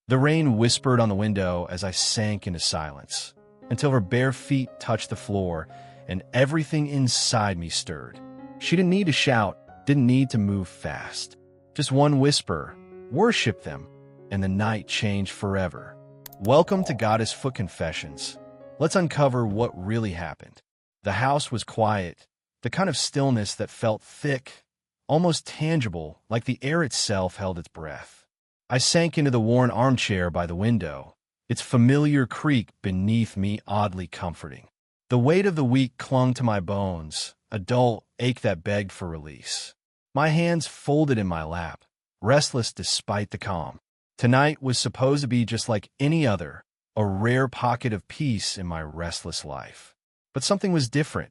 The rain whispered on the window as I sank into silence, until her bare feet touched the floor and everything inside me stirred. She didn't need to shout, didn't need to move fast. Just one whisper, worship them, and the night changed forever. Welcome to Goddess Foot Confessions. Let's uncover what really happened. The house was quiet, the kind of stillness that felt thick, almost tangible, like the air itself held its breath. I sank into the worn armchair by the window, its familiar creak beneath me oddly comforting. The weight of the week clung to my bones, a dull ache that begged for release. My hands folded in my lap, restless despite the calm. Tonight was supposed to be just like any other, a rare pocket of peace in my restless life. But something was different.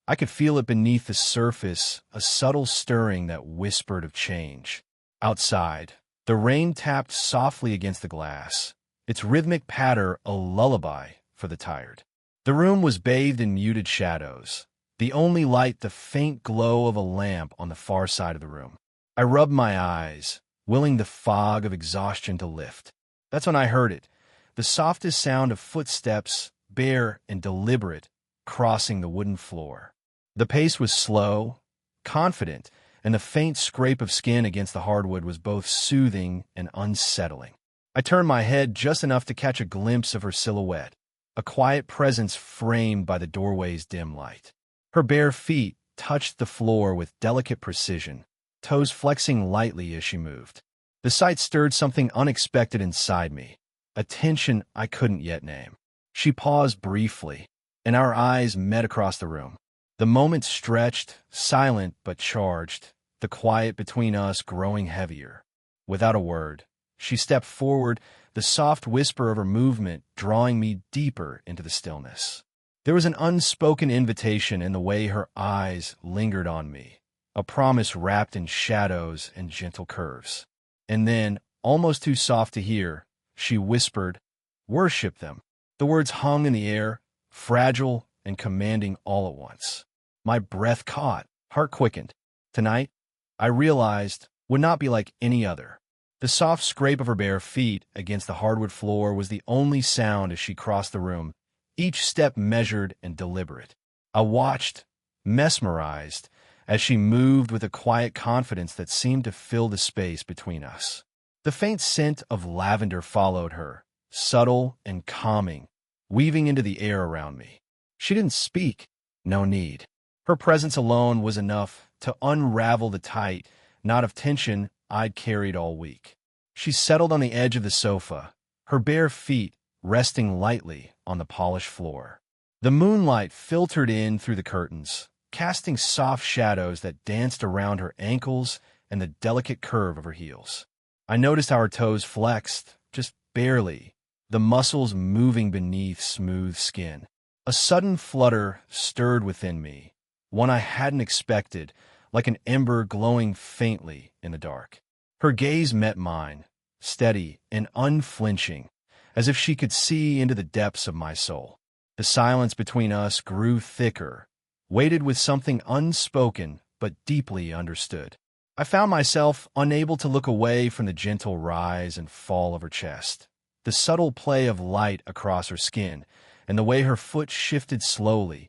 I could feel it beneath the surface, a subtle stirring that whispered of change. Outside, the rain tapped softly against the glass, its rhythmic patter a lullaby for the tired. The room was bathed in muted shadows, the only light the faint glow of a lamp on the far side of the room. I rubbed my eyes, willing the fog of exhaustion to lift. That's when I heard it, the softest sound of footsteps, bare and deliberate, crossing the wooden floor. The pace was slow, confident, and the faint scrape of skin against the hardwood was both soothing and unsettling. I turned my head just enough to catch a glimpse of her silhouette, a quiet presence framed by the doorway's dim light. Her bare feet touched the floor with delicate precision, toes flexing lightly as she moved. The sight stirred something unexpected inside me, a tension I couldn't yet name. She paused briefly, and our eyes met across the room. The moment stretched, silent but charged, the quiet between us growing heavier. Without a word, she stepped forward, the soft whisper of her movement drawing me deeper into the stillness. There was an unspoken invitation in the way her eyes lingered on me, a promise wrapped in shadows and gentle curves. And then, almost too soft to hear, she whispered, "Worship them." The words hung in the air, fragile and commanding all at once. My breath caught, heart quickened. Tonight, I realized, would not be like any other. The soft scrape of her bare feet against the hardwood floor was the only sound as she crossed the room, each step measured and deliberate. I watched, mesmerized, as she moved with a quiet confidence that seemed to fill the space between us. The faint scent of lavender followed her, subtle and calming, weaving into the air around me. She didn't speak, no need. Her presence alone was enough to unravel the tight knot of tension I'd carried all week. She settled on the edge of the sofa, her bare feet resting lightly on the polished floor. The moonlight filtered in through the curtains, casting soft shadows that danced around her ankles and the delicate curve of her heels. I noticed how her toes flexed, just barely, the muscles moving beneath smooth skin. A sudden flutter stirred within me, one I hadn't expected, like an ember glowing faintly in the dark. Her gaze met mine, steady and unflinching, as if she could see into the depths of my soul. The silence between us grew thicker, weighted with something unspoken but deeply understood. I found myself unable to look away from the gentle rise and fall of her chest, the subtle play of light across her skin, and the way her foot shifted slowly,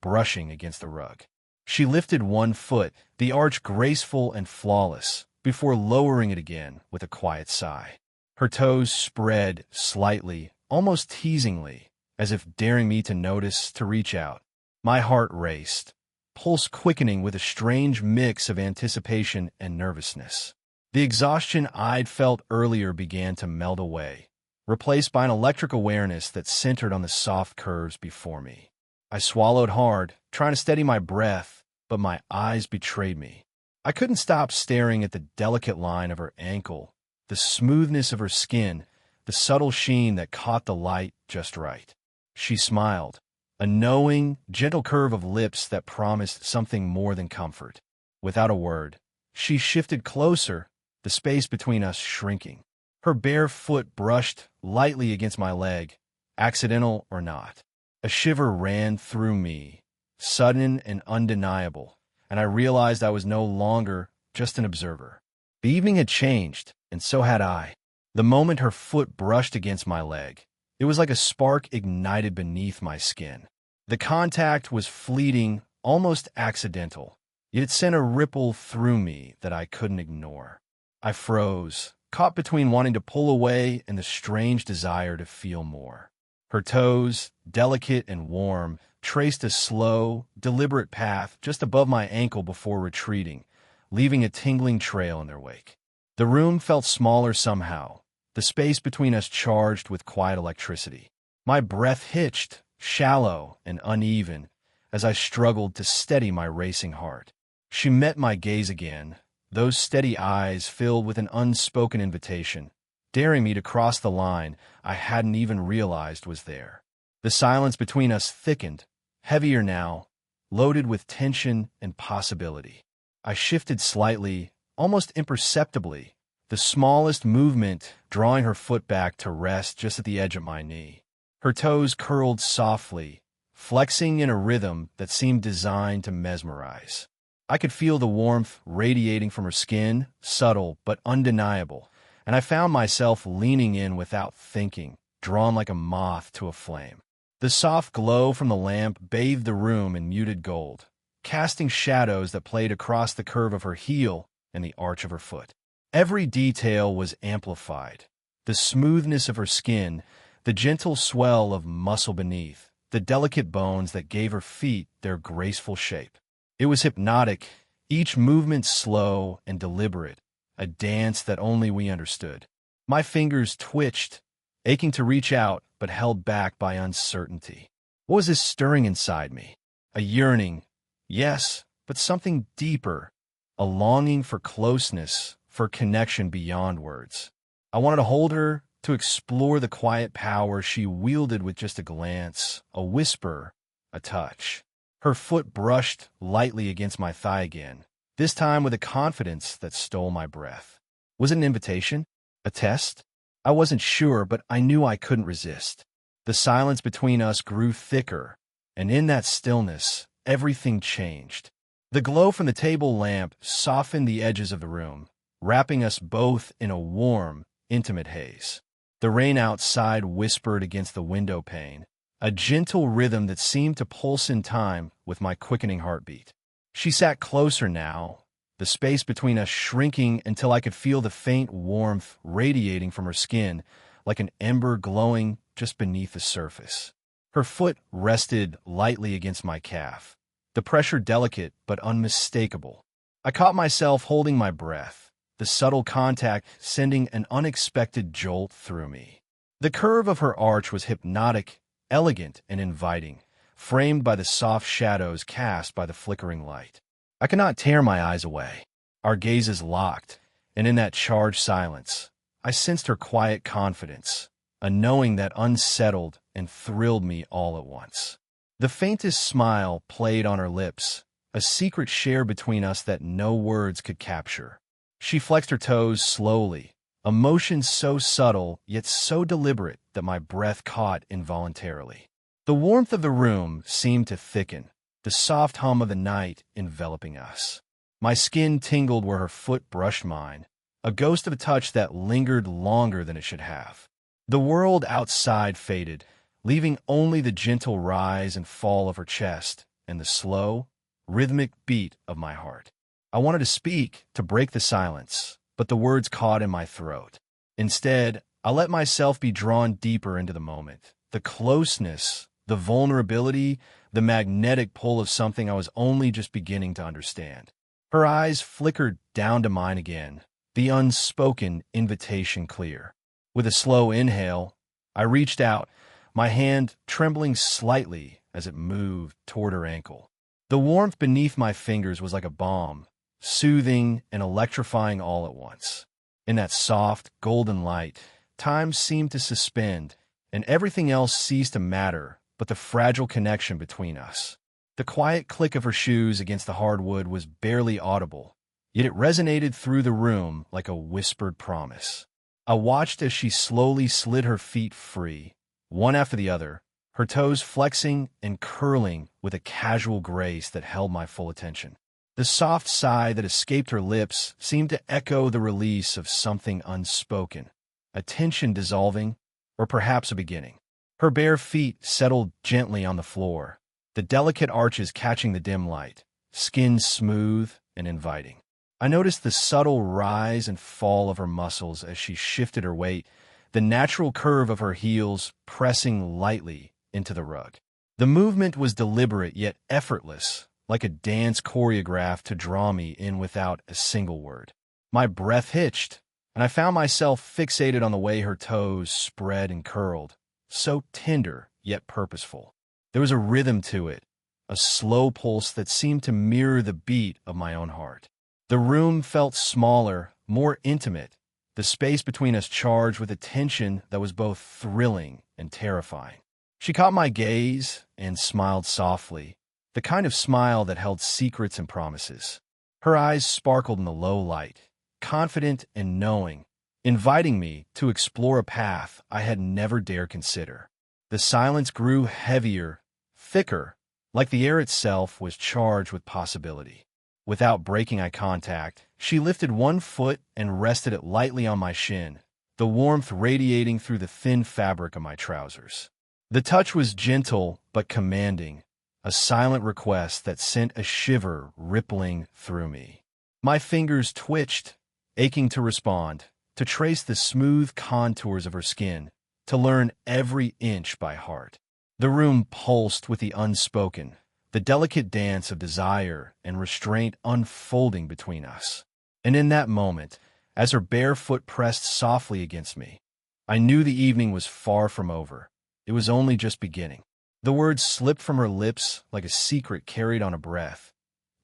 brushing against the rug. She lifted one foot, the arch graceful and flawless, before lowering it again with a quiet sigh. Her toes spread slightly, almost teasingly, as if daring me to notice, to reach out. My heart raced, pulse quickening with a strange mix of anticipation and nervousness. The exhaustion I'd felt earlier began to melt away, replaced by an electric awareness that centered on the soft curves before me. I swallowed hard, trying to steady my breath, but my eyes betrayed me. I couldn't stop staring at the delicate line of her ankle, the smoothness of her skin, the subtle sheen that caught the light just right. She smiled, a knowing, gentle curve of lips that promised something more than comfort. Without a word, she shifted closer, the space between us shrinking. Her bare foot brushed lightly against my leg, accidental or not. A shiver ran through me, sudden and undeniable, and I realized I was no longer just an observer. The evening had changed, and so had I. The moment her foot brushed against my leg, it was like a spark ignited beneath my skin. The contact was fleeting, almost accidental, yet it sent a ripple through me that I couldn't ignore. I froze, caught between wanting to pull away and the strange desire to feel more. Her toes, delicate and warm, traced a slow, deliberate path just above my ankle before retreating, leaving a tingling trail in their wake. The room felt smaller somehow, the space between us charged with quiet electricity. My breath hitched, shallow and uneven, as I struggled to steady my racing heart. She met my gaze again, those steady eyes filled with an unspoken invitation, daring me to cross the line I hadn't even realized was there. The silence between us thickened, heavier now, loaded with tension and possibility. I shifted slightly, almost imperceptibly, the smallest movement drawing her foot back to rest just at the edge of my knee. Her toes curled softly, flexing in a rhythm that seemed designed to mesmerize. I could feel the warmth radiating from her skin, subtle but undeniable, and I found myself leaning in without thinking, drawn like a moth to a flame. The soft glow from the lamp bathed the room in muted gold, casting shadows that played across the curve of her heel and the arch of her foot. Every detail was amplified. The smoothness of her skin, the gentle swell of muscle beneath, the delicate bones that gave her feet their graceful shape. It was hypnotic, each movement slow and deliberate, a dance that only we understood. My fingers twitched, aching to reach out, but held back by uncertainty. What was this stirring inside me? A yearning, yes, but something deeper, a longing for closeness, for connection beyond words. I wanted to hold her, to explore the quiet power she wielded with just a glance, a whisper, a touch. Her foot brushed lightly against my thigh again, this time with a confidence that stole my breath. Was it an invitation? A test? I wasn't sure, but I knew I couldn't resist. The silence between us grew thicker, and in that stillness, everything changed. The glow from the table lamp softened the edges of the room, wrapping us both in a warm, intimate haze. The rain outside whispered against the window pane, a gentle rhythm that seemed to pulse in time with my quickening heartbeat. She sat closer now, the space between us shrinking until I could feel the faint warmth radiating from her skin like an ember glowing just beneath the surface. Her foot rested lightly against my calf, the pressure delicate but unmistakable. I caught myself holding my breath, the subtle contact sending an unexpected jolt through me. The curve of her arch was hypnotic, elegant, and inviting, framed by the soft shadows cast by the flickering light. I could not tear my eyes away. Our gazes locked, and in that charged silence, I sensed her quiet confidence, a knowing that unsettled and thrilled me all at once. The faintest smile played on her lips, a secret share between us that no words could capture. She flexed her toes slowly, a motion so subtle yet so deliberate that my breath caught involuntarily. The warmth of the room seemed to thicken, the soft hum of the night enveloping us. My skin tingled where her foot brushed mine, a ghost of a touch that lingered longer than it should have. The world outside faded, leaving only the gentle rise and fall of her chest and the slow, rhythmic beat of my heart. I wanted to speak, to break the silence, but the words caught in my throat. Instead, I let myself be drawn deeper into the moment. The closeness, the vulnerability, the magnetic pull of something I was only just beginning to understand. Her eyes flickered down to mine again, the unspoken invitation clear. With a slow inhale, I reached out, my hand trembling slightly as it moved toward her ankle. The warmth beneath my fingers was like a balm, soothing and electrifying all at once. In that soft, golden light, time seemed to suspend, and everything else ceased to matter but the fragile connection between us. The quiet click of her shoes against the hardwood was barely audible, yet it resonated through the room like a whispered promise. I watched as she slowly slid her feet free, one after the other, her toes flexing and curling with a casual grace that held my full attention. The soft sigh that escaped her lips seemed to echo the release of something unspoken, a tension dissolving, or perhaps a beginning. Her bare feet settled gently on the floor, the delicate arches catching the dim light, skin smooth and inviting. I noticed the subtle rise and fall of her muscles as she shifted her weight, the natural curve of her heels pressing lightly into the rug. The movement was deliberate yet effortless, like a dance choreographed to draw me in without a single word. My breath hitched, and I found myself fixated on the way her toes spread and curled, so tender yet purposeful. There was a rhythm to it, a slow pulse that seemed to mirror the beat of my own heart. The room felt smaller, more intimate, the space between us charged with a tension that was both thrilling and terrifying. She caught my gaze and smiled softly, the kind of smile that held secrets and promises. Her eyes sparkled in the low light, confident and knowing, inviting me to explore a path I had never dared consider. The silence grew heavier, thicker, like the air itself was charged with possibility. Without breaking eye contact, she lifted one foot and rested it lightly on my shin, the warmth radiating through the thin fabric of my trousers. The touch was gentle but commanding, a silent request that sent a shiver rippling through me. My fingers twitched, aching to respond, to trace the smooth contours of her skin, to learn every inch by heart. The room pulsed with the unspoken, the delicate dance of desire and restraint unfolding between us. And in that moment, as her bare foot pressed softly against me, I knew the evening was far from over. It was only just beginning. The words slipped from her lips like a secret carried on a breath,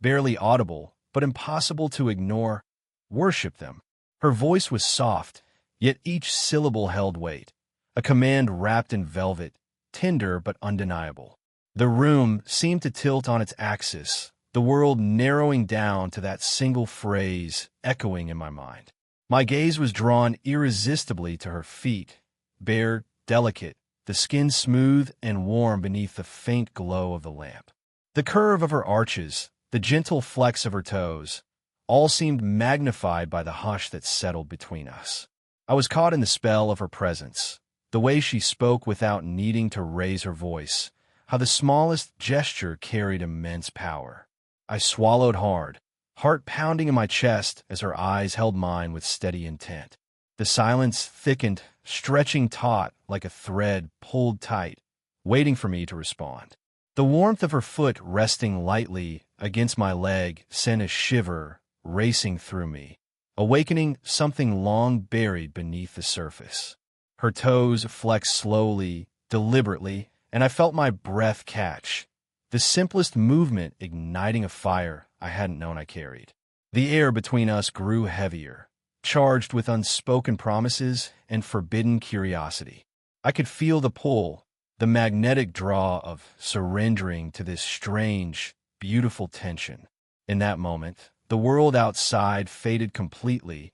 barely audible, but impossible to ignore. Worship them. Her voice was soft, yet each syllable held weight, a command wrapped in velvet, tender but undeniable. The room seemed to tilt on its axis, the world narrowing down to that single phrase echoing in my mind. My gaze was drawn irresistibly to her feet, bare, delicate, the skin smooth and warm beneath the faint glow of the lamp. The curve of her arches, the gentle flex of her toes, all seemed magnified by the hush that settled between us. I was caught in the spell of her presence, the way she spoke without needing to raise her voice, how the smallest gesture carried immense power. I swallowed hard, heart pounding in my chest as her eyes held mine with steady intent. The silence thickened, stretching taut like a thread pulled tight, waiting for me to respond. The warmth of her foot resting lightly against my leg sent a shiver racing through me, awakening something long buried beneath the surface. Her toes flexed slowly, deliberately, and I felt my breath catch, the simplest movement igniting a fire I hadn't known I carried. The air between us grew heavier, charged with unspoken promises and forbidden curiosity. I could feel the pull, the magnetic draw of surrendering to this strange, beautiful tension. In that moment, the world outside faded completely,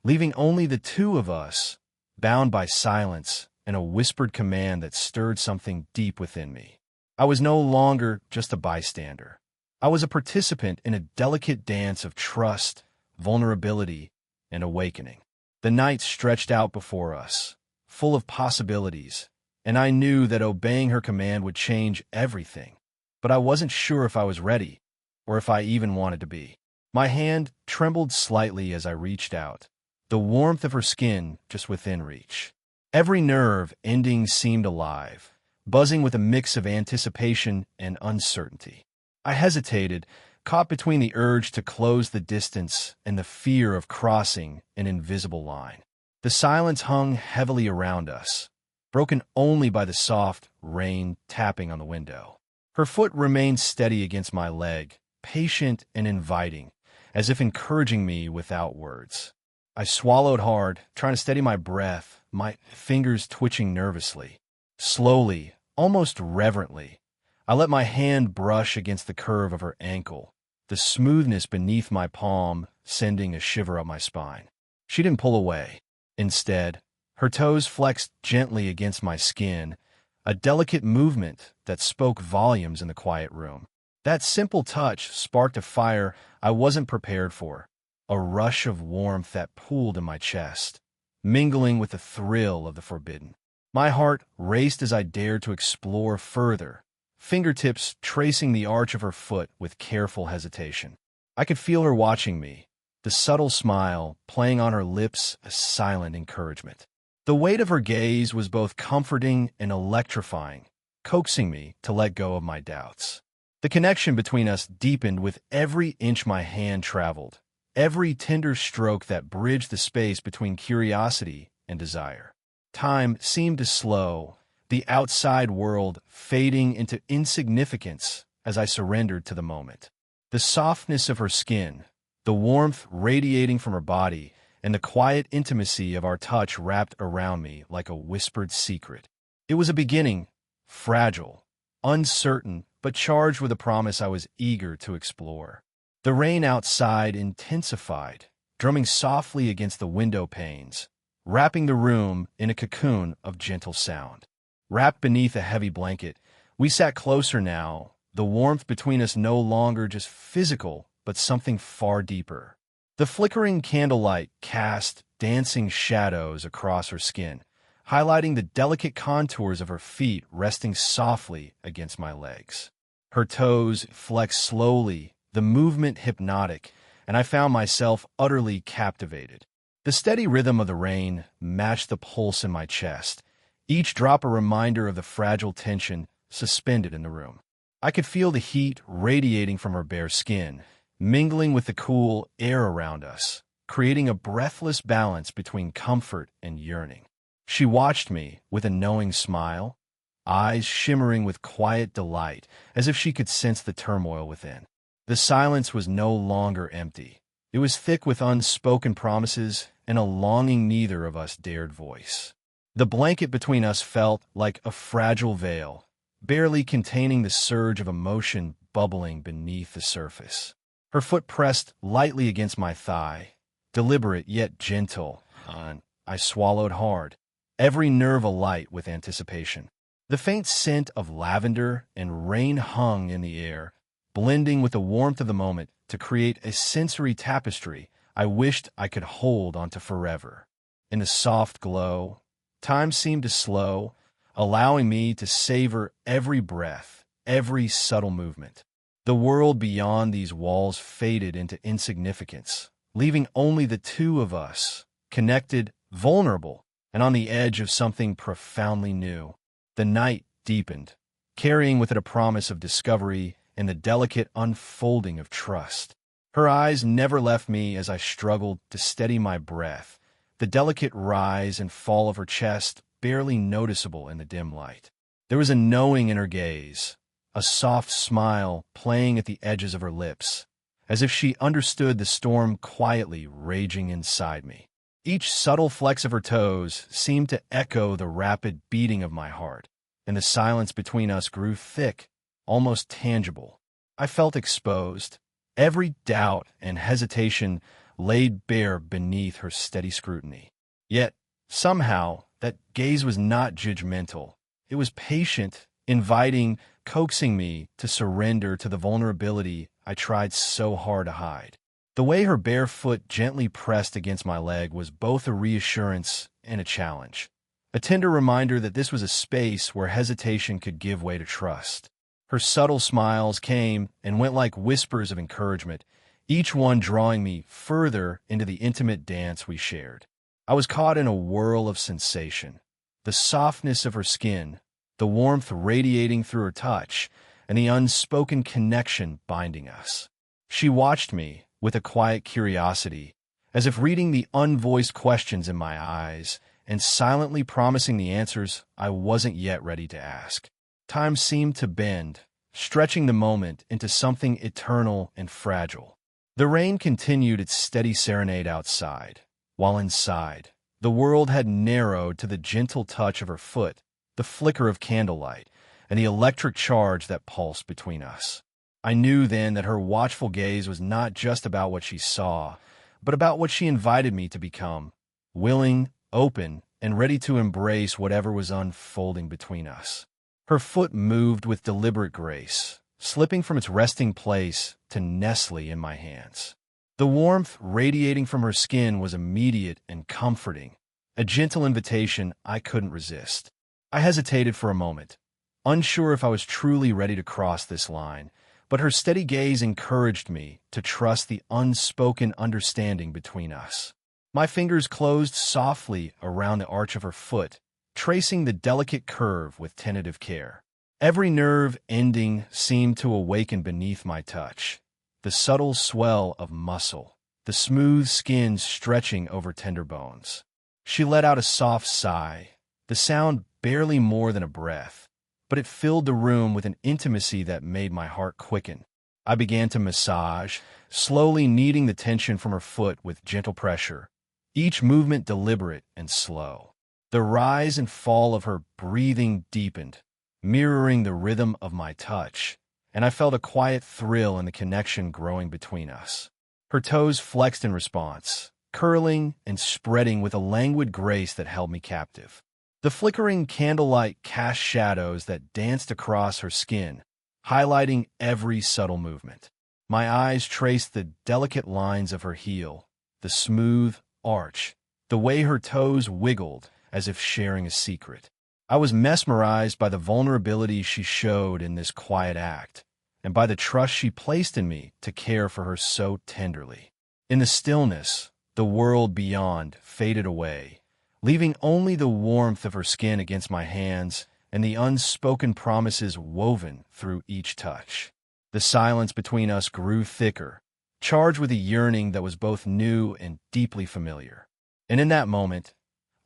leaving only the two of us, bound by silence and a whispered command that stirred something deep within me. I was no longer just a bystander. I was a participant in a delicate dance of trust, vulnerability, and awakening. The night stretched out before us, full of possibilities, and I knew that obeying her command would change everything. But I wasn't sure if I was ready, or if I even wanted to be. My hand trembled slightly as I reached out, the warmth of her skin just within reach. Every nerve ending seemed alive, buzzing with a mix of anticipation and uncertainty. I hesitated, caught between the urge to close the distance and the fear of crossing an invisible line. The silence hung heavily around us, broken only by the soft rain tapping on the window. Her foot remained steady against my leg, patient and inviting, as if encouraging me without words. I swallowed hard, trying to steady my breath, my fingers twitching nervously. Slowly, almost reverently, I let my hand brush against the curve of her ankle, the smoothness beneath my palm sending a shiver up my spine. She didn't pull away. Instead, her toes flexed gently against my skin, a delicate movement that spoke volumes in the quiet room. That simple touch sparked a fire I wasn't prepared for, a rush of warmth that pooled in my chest, mingling with the thrill of the forbidden. My heart raced as I dared to explore further, fingertips tracing the arch of her foot with careful hesitation. I could feel her watching me, the subtle smile playing on her lips a silent encouragement. The weight of her gaze was both comforting and electrifying, coaxing me to let go of my doubts. The connection between us deepened with every inch my hand traveled, every tender stroke that bridged the space between curiosity and desire. Time seemed to slow, the outside world fading into insignificance as I surrendered to the moment. The softness of her skin, the warmth radiating from her body, and the quiet intimacy of our touch wrapped around me like a whispered secret. It was a beginning, fragile, uncertain, but charged with a promise I was eager to explore. The rain outside intensified, drumming softly against the window panes, wrapping the room in a cocoon of gentle sound. Wrapped beneath a heavy blanket, we sat closer now, the warmth between us no longer just physical, but something far deeper. The flickering candlelight cast dancing shadows across her skin, highlighting the delicate contours of her feet resting softly against my legs. Her toes flexed slowly, the movement hypnotic, and I found myself utterly captivated. The steady rhythm of the rain matched the pulse in my chest, each drop a reminder of the fragile tension suspended in the room. I could feel the heat radiating from her bare skin, mingling with the cool air around us, creating a breathless balance between comfort and yearning. She watched me with a knowing smile, eyes shimmering with quiet delight, as if she could sense the turmoil within. The silence was no longer empty. It was thick with unspoken promises and a longing neither of us dared voice. The blanket between us felt like a fragile veil, barely containing the surge of emotion bubbling beneath the surface. Her foot pressed lightly against my thigh, deliberate yet gentle, and I swallowed hard, every nerve alight with anticipation. The faint scent of lavender and rain hung in the air, blending with the warmth of the moment to create a sensory tapestry I wished I could hold onto forever. In the soft glow, time seemed to slow, allowing me to savor every breath, every subtle movement. The world beyond these walls faded into insignificance, leaving only the two of us, connected, vulnerable, and on the edge of something profoundly new. The night deepened, carrying with it a promise of discovery and the delicate unfolding of trust. Her eyes never left me as I struggled to steady my breath, the delicate rise and fall of her chest barely noticeable in the dim light. There was a knowing in her gaze, a soft smile playing at the edges of her lips, as if she understood the storm quietly raging inside me. Each subtle flex of her toes seemed to echo the rapid beating of my heart, and the silence between us grew thick, almost tangible. I felt exposed, every doubt and hesitation laid bare beneath her steady scrutiny. Yet, somehow, that gaze was not judgmental. It was patient, inviting, coaxing me to surrender to the vulnerability I tried so hard to hide. The way her bare foot gently pressed against my leg was both a reassurance and a challenge, a tender reminder that this was a space where hesitation could give way to trust. Her subtle smiles came and went like whispers of encouragement, each one drawing me further into the intimate dance we shared. I was caught in a whirl of sensation, the softness of her skin, the warmth radiating through her touch, and the unspoken connection binding us. She watched me with a quiet curiosity, as if reading the unvoiced questions in my eyes and silently promising the answers I wasn't yet ready to ask. Time seemed to bend, stretching the moment into something eternal and fragile. The rain continued its steady serenade outside, while inside, the world had narrowed to the gentle touch of her foot, the flicker of candlelight, and the electric charge that pulsed between us. I knew then that her watchful gaze was not just about what she saw, but about what she invited me to become, willing, open, and ready to embrace whatever was unfolding between us. Her foot moved with deliberate grace, slipping from its resting place to nestle in my hands. The warmth radiating from her skin was immediate and comforting, a gentle invitation I couldn't resist. I hesitated for a moment, unsure if I was truly ready to cross this line, but her steady gaze encouraged me to trust the unspoken understanding between us. My fingers closed softly around the arch of her foot, tracing the delicate curve with tentative care. Every nerve ending seemed to awaken beneath my touch. The subtle swell of muscle, the smooth skin stretching over tender bones. She let out a soft sigh, the sound barely more than a breath, but it filled the room with an intimacy that made my heart quicken. I began to massage, slowly kneading the tension from her foot with gentle pressure, each movement deliberate and slow. The rise and fall of her breathing deepened, mirroring the rhythm of my touch, and I felt a quiet thrill in the connection growing between us. Her toes flexed in response, curling and spreading with a languid grace that held me captive. The flickering candlelight cast shadows that danced across her skin, highlighting every subtle movement. My eyes traced the delicate lines of her heel, the smooth arch, the way her toes wiggled as if sharing a secret. I was mesmerized by the vulnerability she showed in this quiet act, and by the trust she placed in me to care for her so tenderly. In the stillness, the world beyond faded away, leaving only the warmth of her skin against my hands and the unspoken promises woven through each touch. The silence between us grew thicker, charged with a yearning that was both new and deeply familiar. And in that moment,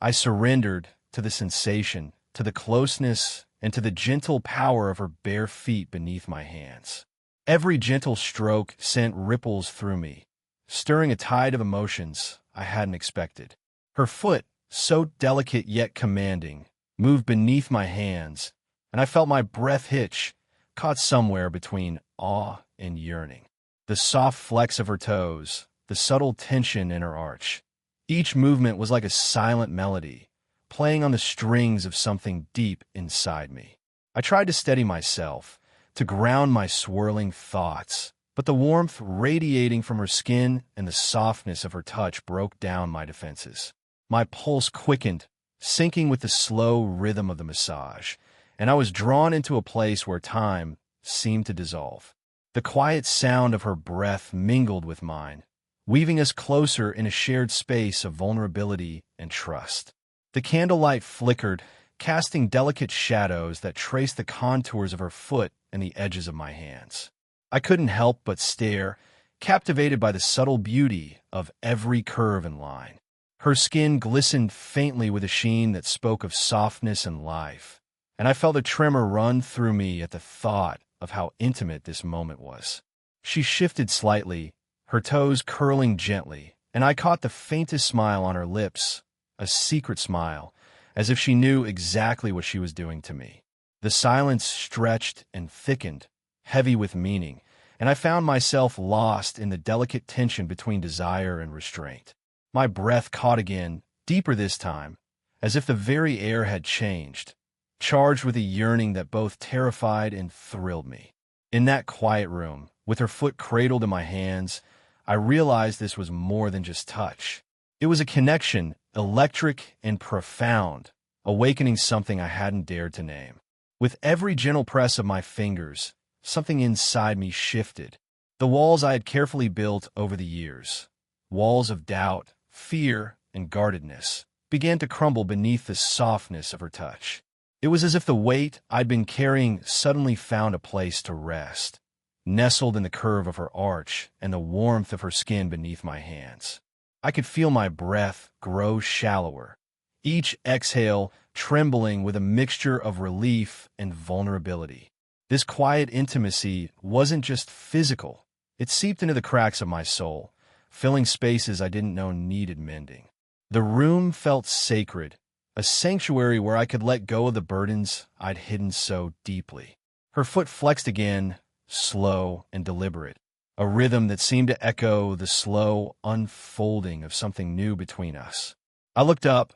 I surrendered to the sensation, to the closeness, and to the gentle power of her bare feet beneath my hands. Every gentle stroke sent ripples through me, stirring a tide of emotions I hadn't expected. Her foot, so delicate yet commanding, moved beneath my hands, and I felt my breath hitch, caught somewhere between awe and yearning. The soft flex of her toes, the subtle tension in her arch. Each movement was like a silent melody, playing on the strings of something deep inside me. I tried to steady myself, to ground my swirling thoughts, but the warmth radiating from her skin and the softness of her touch broke down my defenses. My pulse quickened, syncing with the slow rhythm of the massage, and I was drawn into a place where time seemed to dissolve. The quiet sound of her breath mingled with mine, weaving us closer in a shared space of vulnerability and trust. The candlelight flickered, casting delicate shadows that traced the contours of her foot and the edges of my hands. I couldn't help but stare, captivated by the subtle beauty of every curve and line. Her skin glistened faintly with a sheen that spoke of softness and life, and I felt a tremor run through me at the thought of how intimate this moment was. She shifted slightly, her toes curling gently, and I caught the faintest smile on her lips, a secret smile, as if she knew exactly what she was doing to me. The silence stretched and thickened, heavy with meaning, and I found myself lost in the delicate tension between desire and restraint. My breath caught again, deeper this time, as if the very air had changed, charged with a yearning that both terrified and thrilled me. In that quiet room, with her foot cradled in my hands, I realized this was more than just touch. It was a connection, electric and profound, awakening something I hadn't dared to name. With every gentle press of my fingers, something inside me shifted. The walls I had carefully built over the years, walls of doubt, fear, and guardedness, began to crumble beneath the softness of her touch. It was as if the weight I'd been carrying suddenly found a place to rest, nestled in the curve of her arch and the warmth of her skin beneath my hands. I could feel my breath grow shallower, each exhale trembling with a mixture of relief and vulnerability. This quiet intimacy wasn't just physical. It seeped into the cracks of my soul, filling spaces I didn't know needed mending. The room felt sacred, a sanctuary where I could let go of the burdens I'd hidden so deeply. Her foot flexed again, slow and deliberate, a rhythm that seemed to echo the slow unfolding of something new between us. I looked up,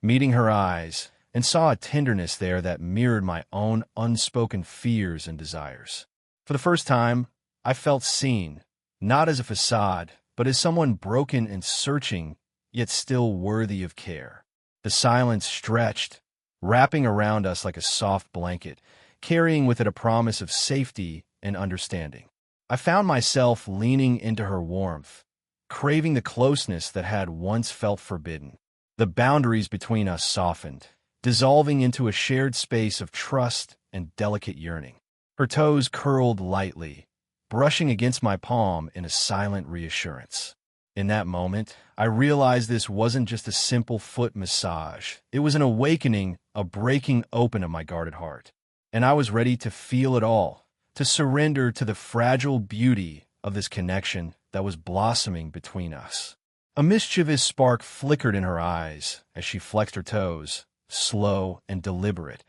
meeting her eyes, and saw a tenderness there that mirrored my own unspoken fears and desires. For the first time, I felt seen, not as a facade, but as someone broken and searching, yet still worthy of care. The silence stretched, wrapping around us like a soft blanket, carrying with it a promise of safety and understanding. I found myself leaning into her warmth, craving the closeness that had once felt forbidden. The boundaries between us softened, dissolving into a shared space of trust and delicate yearning. Her toes curled lightly, brushing against my palm in a silent reassurance. In that moment, I realized this wasn't just a simple foot massage. It was an awakening, a breaking open of my guarded heart. And I was ready to feel it all, to surrender to the fragile beauty of this connection that was blossoming between us. A mischievous spark flickered in her eyes as she flexed her toes, slow and deliberate,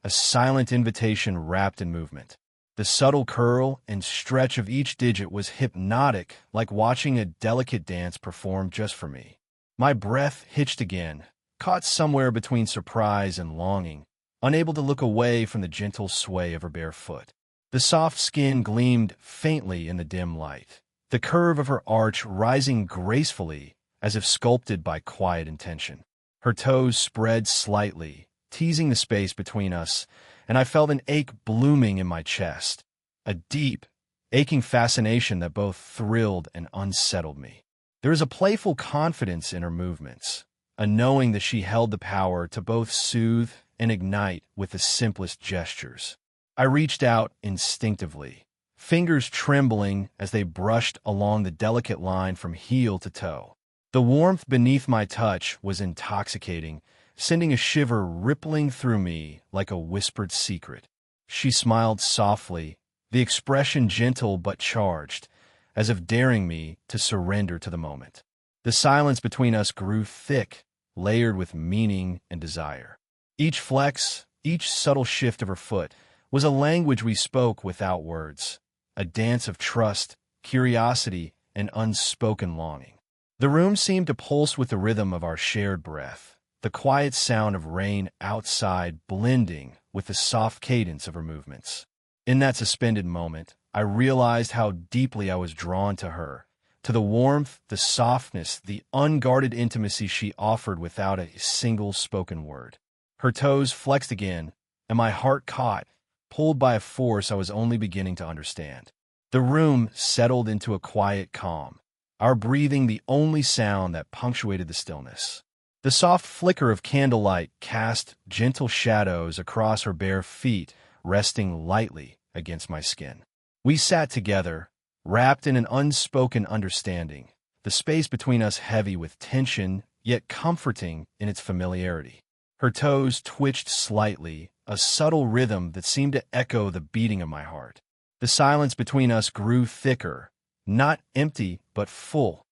a silent invitation wrapped in movement. The subtle curl and stretch of each digit was hypnotic, like watching a delicate dance performed just for me. My breath hitched again, caught somewhere between surprise and longing, unable to look away from the gentle sway of her bare foot. The soft skin gleamed faintly in the dim light, the curve of her arch rising gracefully as if sculpted by quiet intention. Her toes spread slightly, teasing the space between us, and I felt an ache blooming in my chest, a deep, aching fascination that both thrilled and unsettled me. There was a playful confidence in her movements, a knowing that she held the power to both soothe and ignite with the simplest gestures. I reached out instinctively, fingers trembling as they brushed along the delicate line from heel to toe. The warmth beneath my touch was intoxicating, sending a shiver rippling through me like a whispered secret. She smiled softly, the expression gentle but charged, as if daring me to surrender to the moment. The silence between us grew thick, layered with meaning and desire. Each flex, each subtle shift of her foot, was a language we spoke without words, a dance of trust, curiosity, and unspoken longing. The room seemed to pulse with the rhythm of our shared breath, the quiet sound of rain outside blending with the soft cadence of her movements. In that suspended moment, I realized how deeply I was drawn to her, to the warmth, the softness, the unguarded intimacy she offered without a single spoken word. Her toes flexed again, and my heart caught, pulled by a force I was only beginning to understand. The room settled into a quiet calm, our breathing the only sound that punctuated the stillness. The soft flicker of candlelight cast gentle shadows across her bare feet, resting lightly against my skin. We sat together, wrapped in an unspoken understanding, the space between us heavy with tension, yet comforting in its familiarity. Her toes twitched slightly, a subtle rhythm that seemed to echo the beating of my heart. The silence between us grew thicker, not empty but full,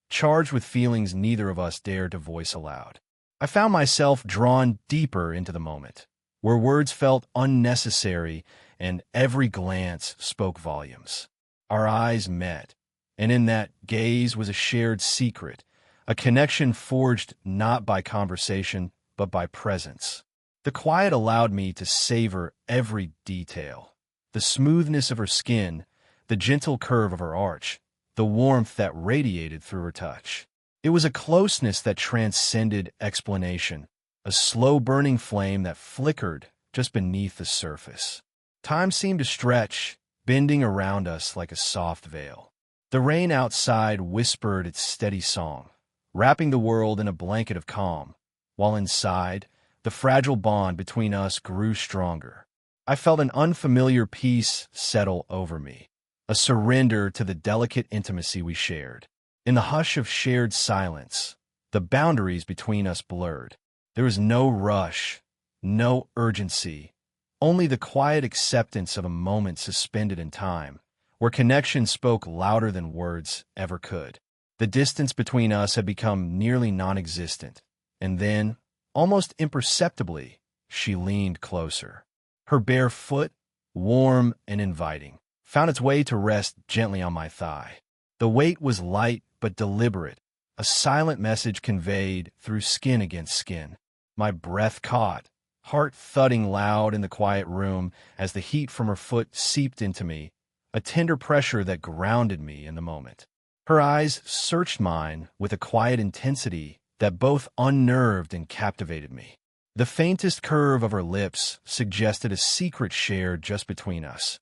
charged with feelings neither of us dared to voice aloud. I found myself drawn deeper into the moment, where words felt unnecessary and every glance spoke volumes. Our eyes met, and in that gaze was a shared secret, a connection forged not by conversation but by presence. The quiet allowed me to savor every detail, the smoothness of her skin, the gentle curve of her arch, the warmth that radiated through her touch. It was a closeness that transcended explanation, a slow-burning flame that flickered just beneath the surface. Time seemed to stretch, bending around us like a soft veil. The rain outside whispered its steady song, wrapping the world in a blanket of calm, while inside, the fragile bond between us grew stronger. I felt an unfamiliar peace settle over me, a surrender to the delicate intimacy we shared. In the hush of shared silence, the boundaries between us blurred. There was no rush, no urgency, only the quiet acceptance of a moment suspended in time, where connection spoke louder than words ever could. The distance between us had become nearly non-existent, and then, almost imperceptibly, she leaned closer. Her bare foot, warm and inviting, found its way to rest gently on my thigh. The weight was light but deliberate, a silent message conveyed through skin against skin. My breath caught, heart thudding loud in the quiet room as the heat from her foot seeped into me, a tender pressure that grounded me in the moment. Her eyes searched mine with a quiet intensity that both unnerved and captivated me. The faintest curve of her lips suggested a secret shared just between us,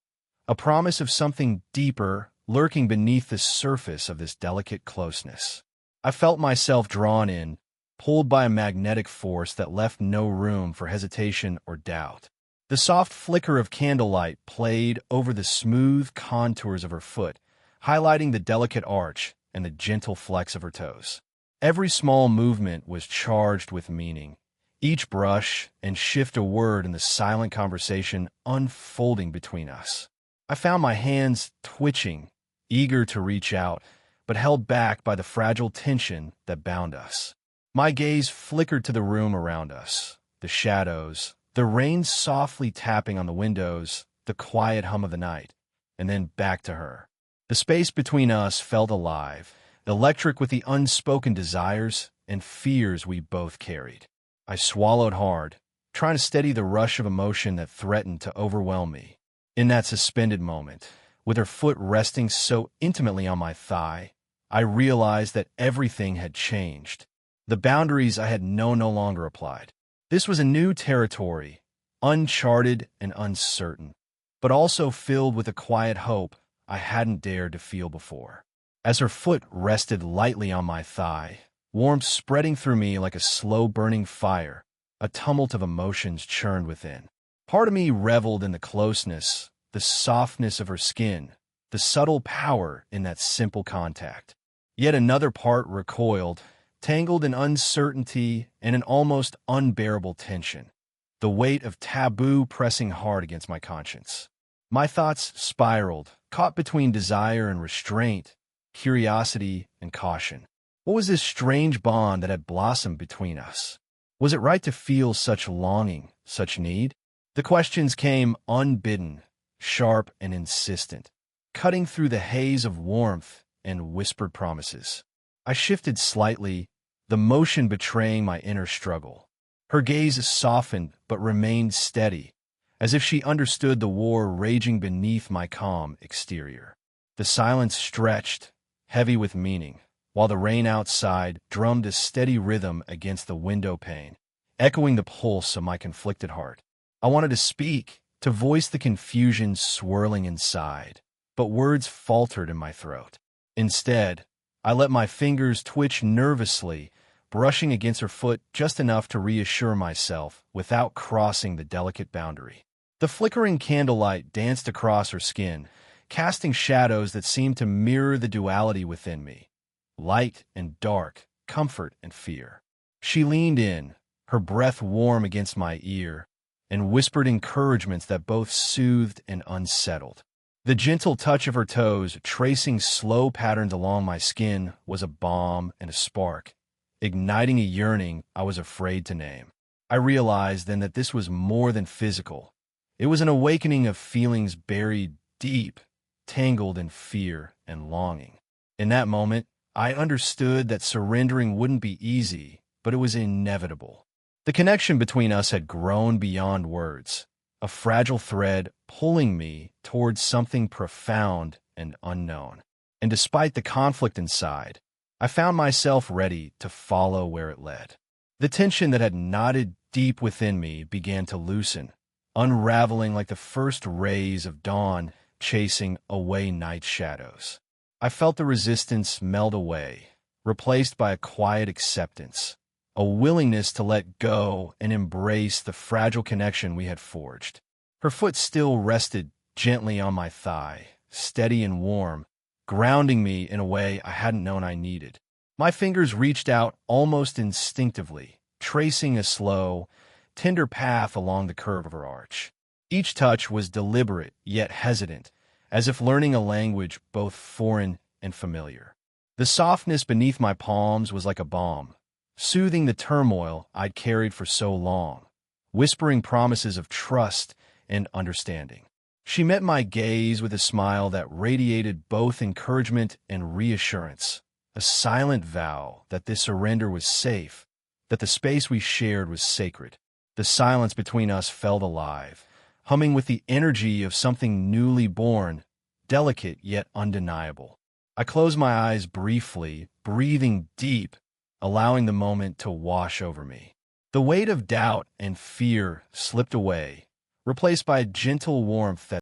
a promise of something deeper lurking beneath the surface of this delicate closeness. I felt myself drawn in, pulled by a magnetic force that left no room for hesitation or doubt. The soft flicker of candlelight played over the smooth contours of her foot, highlighting the delicate arch and the gentle flex of her toes. Every small movement was charged with meaning, each brush and shift a word in the silent conversation unfolding between us. I found my hands twitching, eager to reach out, but held back by the fragile tension that bound us. My gaze flickered to the room around us, the shadows, the rain softly tapping on the windows, the quiet hum of the night, and then back to her. The space between us felt alive, electric with the unspoken desires and fears we both carried. I swallowed hard, trying to steady the rush of emotion that threatened to overwhelm me. In that suspended moment, with her foot resting so intimately on my thigh, I realized that everything had changed. The boundaries I had known no longer applied. This was a new territory, uncharted and uncertain, but also filled with a quiet hope I hadn't dared to feel before. As her foot rested lightly on my thigh, warmth spreading through me like a slow-burning fire, a tumult of emotions churned within. Part of me reveled in the closeness, the softness of her skin, the subtle power in that simple contact. Yet another part recoiled, tangled in uncertainty and an almost unbearable tension, the weight of taboo pressing hard against my conscience. My thoughts spiraled, caught between desire and restraint, curiosity and caution. What was this strange bond that had blossomed between us? Was it right to feel such longing, such need? The questions came unbidden, sharp and insistent, cutting through the haze of warmth and whispered promises. I shifted slightly, the motion betraying my inner struggle. Her gaze softened but remained steady, as if she understood the war raging beneath my calm exterior. The silence stretched, heavy with meaning, while the rain outside drummed a steady rhythm against the window pane, echoing the pulse of my conflicted heart. I wanted to speak, to voice the confusion swirling inside, but words faltered in my throat. Instead, I let my fingers twitch nervously, brushing against her foot just enough to reassure myself without crossing the delicate boundary. The flickering candlelight danced across her skin, casting shadows that seemed to mirror the duality within me, light and dark, comfort and fear. She leaned in, her breath warm against my ear, and whispered encouragements that both soothed and unsettled. The gentle touch of her toes, tracing slow patterns along my skin, was a balm and a spark, igniting a yearning I was afraid to name. I realized then that this was more than physical. It was an awakening of feelings buried deep, tangled in fear and longing. In that moment, I understood that surrendering wouldn't be easy, but it was inevitable. The connection between us had grown beyond words, a fragile thread pulling me towards something profound and unknown. And despite the conflict inside, I found myself ready to follow where it led. The tension that had knotted deep within me began to loosen, unraveling like the first rays of dawn chasing away night's shadows. I felt the resistance melt away, replaced by a quiet acceptance, a willingness to let go and embrace the fragile connection we had forged. Her foot still rested gently on my thigh, steady and warm, grounding me in a way I hadn't known I needed. My fingers reached out almost instinctively, tracing a slow, tender path along the curve of her arch. Each touch was deliberate yet hesitant, as if learning a language both foreign and familiar. The softness beneath my palms was like a balm, soothing the turmoil I'd carried for so long, whispering promises of trust and understanding. She met my gaze with a smile that radiated both encouragement and reassurance, a silent vow that this surrender was safe, that the space we shared was sacred. The silence between us felt alive, humming with the energy of something newly born, delicate yet undeniable. I closed my eyes briefly, breathing deep, allowing the moment to wash over me. The weight of doubt and fear slipped away, replaced by gentle warmth that